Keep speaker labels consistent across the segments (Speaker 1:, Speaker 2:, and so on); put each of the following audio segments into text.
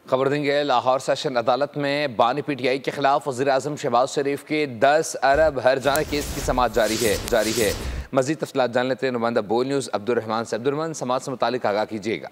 Speaker 1: खबर देंगे लाहौर सेशन अदालत में बानी पीटीआई के खिलाफ वज़ीर-ए-आज़म शहबाज शरीफ के 10 अरब हर्जाना केस की समाअत जारी है। मज़ीद तफ़सीलात जान लेते हैं नुमाइंदा बोल न्यूज़ अब्दुर्रहमान से। अब्दुर्रहमान, समाअत से मुतालिक आगाह कीजिएगा।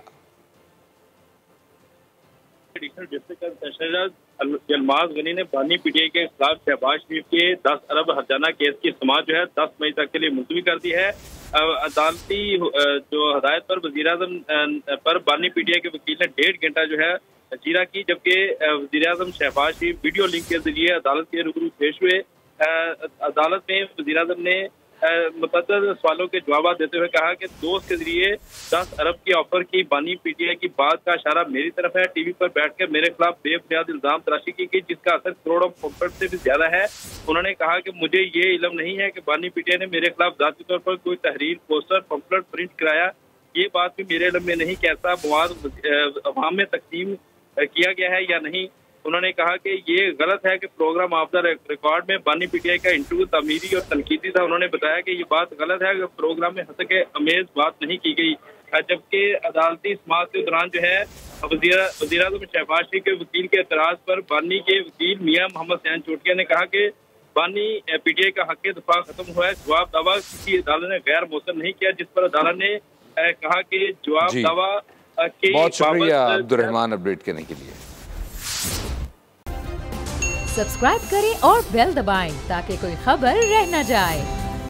Speaker 2: यलमाज गनी ने बानी पीटीआई के खिलाफ शहबाज शरीफ के 10 अरब हर्जाना केस की समाअत जो है 10 मई तक के लिए मुलतवी कर दी है। अदालती जो हदायत पर वज़ीर-ए-आज़म पर बानी पीटीआई के वकील ने 1.5 घंटा जो है जीरा की, जबकि वज़ीर-ए-आज़म शहबाज शरीफ वीडियो लिंक के जरिए अदालत के रूबरू पेश हुए। अदालत में वज़ीर-ए-आज़म ने मुतअद्दिद सवालों के जवाब देते हुए कहा कि दोस्त के जरिए 10 अरब की ऑफर की बानी पीटीआई की बात का इशारा मेरी तरफ है। टीवी पर बैठकर मेरे खिलाफ बेबुनियाद इल्जाम तराशी की गई, जिसका असर करोड़ों पंपलेट से भी ज्यादा है। उन्होंने कहा कि मुझे ये इल्म नहीं है कि बानी पीटीआई ने मेरे खिलाफ जाती तौर पर कोई तहरीर, पोस्टर, पंपलेट प्रिंट कराया। ये बात भी मेरे इल्म में नहीं कि ऐसा मवाद अवाम में तकसीम किया गया है या नहीं। उन्होंने कहा कि ये गलत है कि प्रोग्राम ऑफ द रिकॉर्ड में बानी पीटीआई का इंटरव्यू तमीरी और तनकीदी था। उन्होंने बताया कि ये बात गलत है कि प्रोग्राम में हंस के अमेज बात नहीं की गई। जबकि अदालती समाअत के दौरान जो है वज़ीर-ए-आज़म शहबाज शरीफ के वकील के एतराज पर बानी के वकील मियां मोहम्मद सैन चोटिया ने कहा कि बानी पीटीआई का हक दफा खत्म हुआ है। जवाब दावा किसी अदालत ने गैर मौसर नहीं किया, जिस पर अदालत ने कहा कि जवाब दावा के
Speaker 1: बहुत शुक्रिया अब्दुर्रहमान अपडेट करने के लिए।
Speaker 3: सब्सक्राइब करें और बेल दबाएं ताकि कोई खबर रह न जाए।